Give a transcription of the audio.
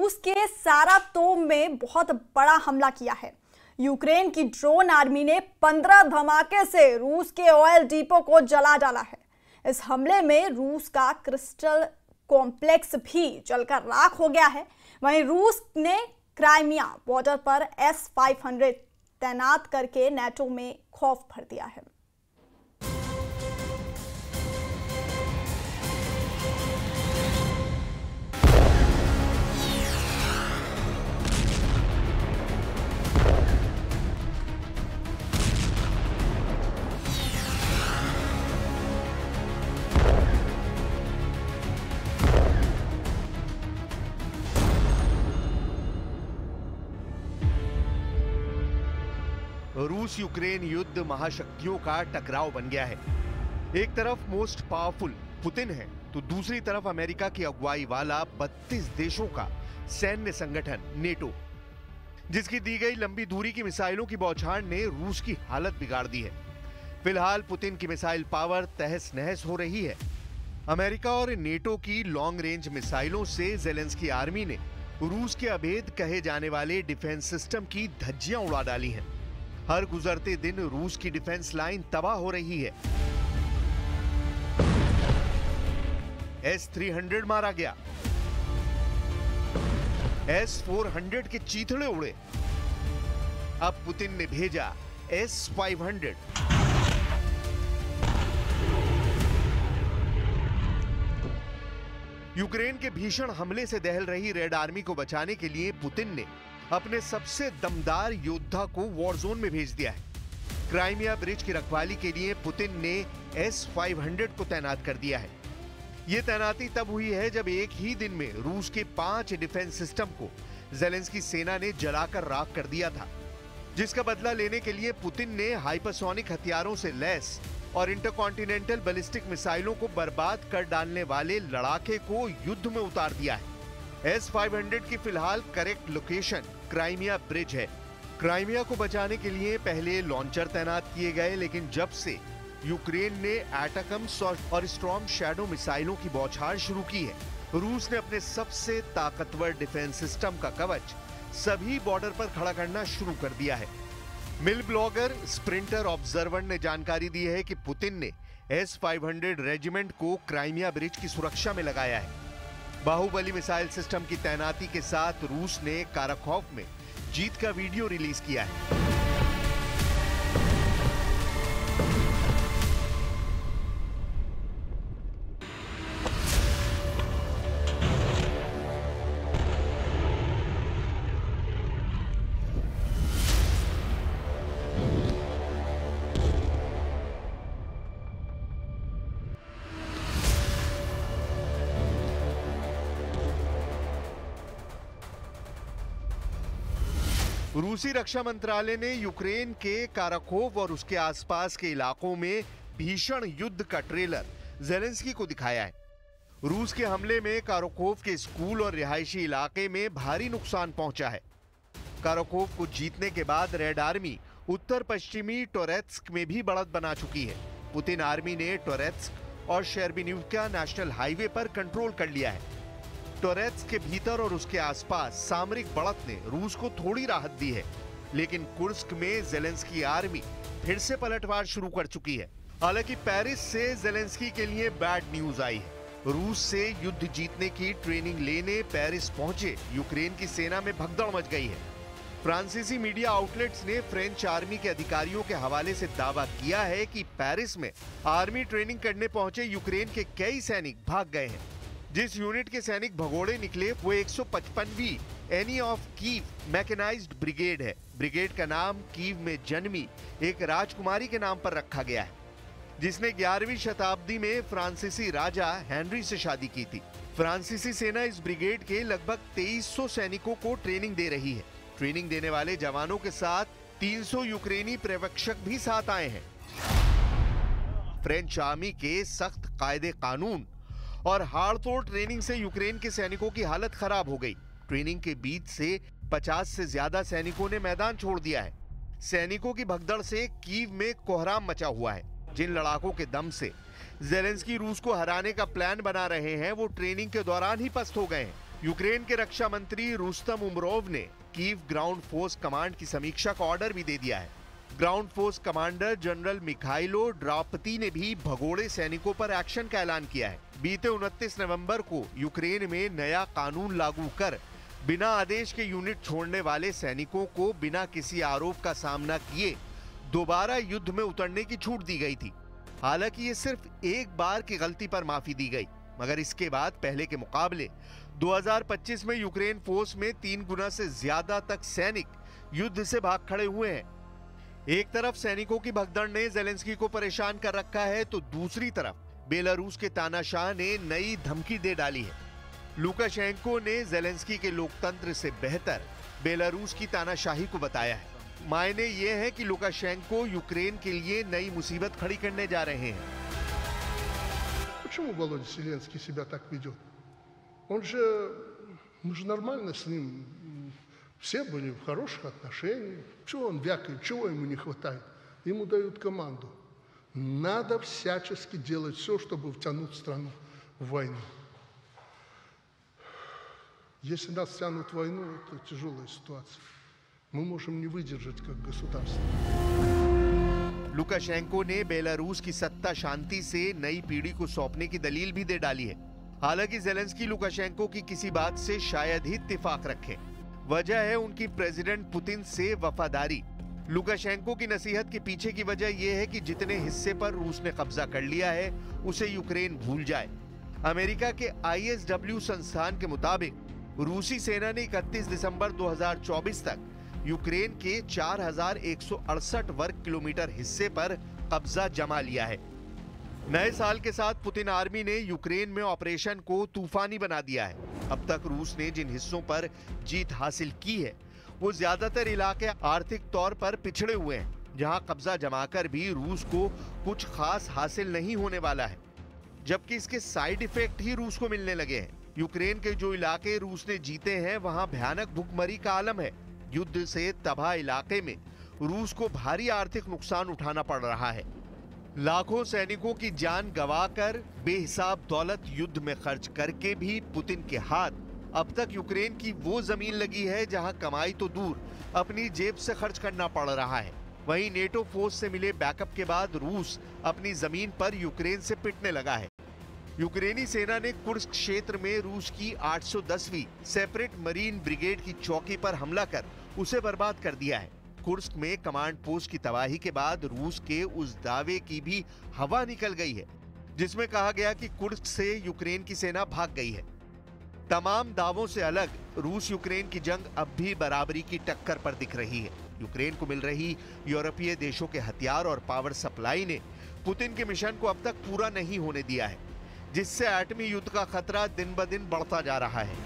रूस के सारातोव में बहुत बड़ा हमला किया है। यूक्रेन की ड्रोन आर्मी ने 15 धमाके से रूस के ऑयल डिपो को जला डाला है। इस हमले में रूस का क्रिस्टल कॉम्प्लेक्स भी जलकर राख हो गया है। वहीं रूस ने क्राइमिया बॉर्डर पर S-500 तैनात करके नेटो में खौफ भर दिया है। रूस यूक्रेन युद्ध महाशक्तियों का टकराव बन गया है। एक तरफ मोस्ट पावरफुल पुतिन है तो दूसरी तरफ अमेरिका की अगुवाई वाला 32 देशों का सैन्य संगठन नेटो, जिसकी दी गई लंबी दूरी की मिसाइलों की बौछार ने रूस की हालत बिगाड़ दी है। फिलहाल पुतिन की मिसाइल पावर तहस नहस हो रही है। अमेरिका और नेटो की लॉन्ग रेंज मिसाइलों से ज़ेलेंस्की आर्मी ने रूस के अभेद कहे जाने वाले डिफेंस सिस्टम की धज्जियां उड़ा डाली हैं। हर गुजरते दिन रूस की डिफेंस लाइन तबाह हो रही है। S-300 मारा गया, S-400 के चीथड़े उड़े। अब पुतिन ने भेजा S-500। यूक्रेन के भीषण हमले से दहल रही रेड आर्मी को बचाने के लिए पुतिन ने अपने सबसे दमदार योद्धा को वॉर जोन में भेज दिया है। क्राइमिया ब्रिज की रखवाली के लिए पुतिन ने S-500 को तैनात कर दिया है। यह तैनाती तब हुई है जब एक ही दिन में रूस के 5 डिफेंस सिस्टम को ज़ेलेंस्की सेना ने जलाकर राख कर दिया था, जिसका बदला लेने के लिए पुतिन ने हाइपरसोनिक हथियारों से लैस और इंटरकॉन्टिनेंटल बैलिस्टिक मिसाइलों को बर्बाद कर डालने वाले लड़ाके को युद्ध में उतार दिया है। S-500 की फिलहाल करेक्ट लोकेशन क्राइमिया ब्रिज है। क्राइमिया को बचाने के लिए पहले लॉन्चर तैनात किए गए, लेकिन जब से यूक्रेन ने एटैकम्स और स्टॉर्म शैडो मिसाइलों की बौछार शुरू की है, रूस ने अपने सबसे ताकतवर डिफेंस सिस्टम का कवच सभी बॉर्डर पर खड़ा करना शुरू कर दिया है। मिल ब्लॉगर स्प्रिंटर ऑब्जर्वर ने जानकारी दी है कि पुतिन ने S-500 रेजिमेंट को क्राइमिया ब्रिज की सुरक्षा में लगाया है। बाहुबली मिसाइल सिस्टम की तैनाती के साथ रूस ने काराखोव में जीत का वीडियो रिलीज किया है। रूसी रक्षा मंत्रालय ने यूक्रेन के काराकोव और उसके आसपास के इलाकों में भीषण युद्ध का ट्रेलर ज़ेलेंस्की को दिखाया है। रूस के हमले में काराकोव के स्कूल और रिहायशी इलाके में भारी नुकसान पहुंचा है। काराकोव को जीतने के बाद रेड आर्मी उत्तर पश्चिमी टोरेत्स्क में भी बढ़त बना चुकी है। पुतिन आर्मी ने टोरेत्स्क और शेरबिनिवका नेशनल हाईवे पर कंट्रोल कर लिया है। टोरेत्स्क के भीतर और उसके आसपास सामरिक बढ़त ने रूस को थोड़ी राहत दी है, लेकिन कुर्स्क में ज़ेलेंस्की आर्मी फिर से पलटवार शुरू कर चुकी है। हालांकि पेरिस से ज़ेलेंस्की के लिए बैड न्यूज आई है। रूस से युद्ध जीतने की ट्रेनिंग लेने पेरिस पहुंचे यूक्रेन की सेना में भगदड़ मच गई है। फ्रांसीसी मीडिया आउटलेट्स ने फ्रेंच आर्मी के अधिकारियों के हवाले से दावा किया है कि पेरिस में आर्मी ट्रेनिंग करने पहुंचे यूक्रेन के कई सैनिक भाग गए हैं। जिस यूनिट के सैनिक भगोड़े निकले वो 155वीं Anne of Kyiv mechanised brigade है। ब्रिगेड का नाम कीव में जन्मी एक राजकुमारी के नाम पर रखा गया है, जिसने 11वीं शताब्दी में फ्रांसीसी राजा हेनरी से शादी की थी। फ्रांसीसी सेना इस ब्रिगेड के लगभग 2300 सैनिकों को ट्रेनिंग दे रही है। ट्रेनिंग देने वाले जवानों के साथ 300 यूक्रेनी पर्यवेक्षक भी साथ आए हैं। फ्रेंच आर्मी के सख्त कायदे कानून और हाड़तोड़ ट्रेनिंग से यूक्रेन के सैनिकों की हालत खराब हो गई। ट्रेनिंग के बीच से 50 से ज्यादा सैनिकों ने मैदान छोड़ दिया है। सैनिकों की भगदड़ से कीव में कोहराम मचा हुआ है। जिन लड़ाकों के दम से ज़ेलेंस्की रूस को हराने का प्लान बना रहे हैं, वो ट्रेनिंग के दौरान ही पस्त हो गए हैं। यूक्रेन के रक्षा मंत्री रुस्तम उमरोव ने कीव ग्राउंड फोर्स कमांड की समीक्षा का ऑर्डर भी दे दिया है। Ground force commander general Mykhailo Drapatyi ने भी भगोड़े सैनिकों पर एक्शन का ऐलान किया है। बीते 29 नवंबर को यूक्रेन में नया कानून लागू कर बिना आदेश के यूनिट छोड़ने वाले सैनिकों को बिना किसी आरोप का सामना किए दोबारा युद्ध में उतरने की छूट दी गई थी। हालांकि ये सिर्फ एक बार की गलती पर माफी दी गई, मगर इसके बाद पहले के मुकाबले 2025 में यूक्रेन फोर्स में 3 गुना से ज्यादा तक सैनिक युद्ध से भाग खड़े हुए हैं। एक तरफ सैनिकों की भगदड़ ने ज़ेलेंस्की को परेशान कर रखा है, तो दूसरी तरफ बेलारूस के तानाशाह ने नई धमकी दे डाली है। लुकाशेंको ने ज़ेलेंस्की के लोकतंत्र से बेहतर बेलारूस की तानाशाही को बताया है। मायने ये है कि लुकाशेंको यूक्रेन के लिए नई मुसीबत खड़ी करने जा रहे हैं। Почему Володя Зеленский себя так ведет? Мы же нормально с ним, все были в хороших отношениях. Чего он вякает, чего ему не хватает? Ему дают команду. Надо всячески делать все, чтобы втянуть страну в войну. Если нас тянут в войну, это тяжелая ситуация. Мы можем не выдержать как государство. लुकाशेंको ने बेलारूस की सत्ता शांति से नई पीढ़ी को सौंपने की दलील भी दे डाली है। हालांकि ज़ेलेंस्की लुकाशेंको की किसी बात से शायद ही इत्तेफाक रखे। वजह है उनकी प्रेसिडेंट पुतिन से वफादारी। लुकाशेंको की नसीहत के पीछे की वजह यह है कि जितने हिस्से पर रूस ने कब्जा कर लिया है उसे यूक्रेन भूल जाए। अमेरिका के ISW संस्थान के मुताबिक रूसी सेना ने 31 दिसंबर 2024 तक यूक्रेन के 4168 वर्ग किलोमीटर हिस्से पर कब्जा जमा लिया है। नए साल के साथ पुतिन आर्मी ने यूक्रेन में ऑपरेशन को तूफानी बना दिया है। अब तक रूस ने जिन हिस्सों पर जीत हासिल की है वो ज्यादातर इलाके आर्थिक तौर पर पिछड़े हुए हैं, जहां कब्जा जमाकर भी रूस को कुछ खास हासिल नहीं होने वाला है, जबकि इसके साइड इफेक्ट ही रूस को मिलने लगे हैं। यूक्रेन के जो इलाके रूस ने जीते हैं वहां भयानक भुखमरी का आलम है। युद्ध से तबाह इलाके में रूस को भारी आर्थिक नुकसान उठाना पड़ रहा है। लाखों सैनिकों की जान गंवाकर बेहिसाब दौलत युद्ध में खर्च करके भी पुतिन के हाथ अब तक यूक्रेन की वो जमीन लगी है जहां कमाई तो दूर अपनी जेब से खर्च करना पड़ रहा है। वहीं नेटो फोर्स से मिले बैकअप के बाद रूस अपनी जमीन पर यूक्रेन से पिटने लगा है। यूक्रेनी सेना ने कुर्स्क क्षेत्र में रूस की 810वीं सेपरेट मरीन ब्रिगेड की चौकी पर हमला कर उसे बर्बाद कर दिया है। कुर्स्क में कमांड पोस्ट की तबाही के बाद रूस के उस दावे की भी हवा निकल गई है जिसमें कहा गया कि कुर्स्क से यूक्रेन की सेना भाग गई है। तमाम दावों से अलग रूस यूक्रेन की जंग अब भी बराबरी की टक्कर पर दिख रही है। यूक्रेन को मिल रही यूरोपीय देशों के हथियार और पावर सप्लाई ने पुतिन के मिशन को अब तक पूरा नहीं होने दिया है, जिससे एटमी युद्ध का खतरा दिन ब दिन बढ़ता जा रहा है।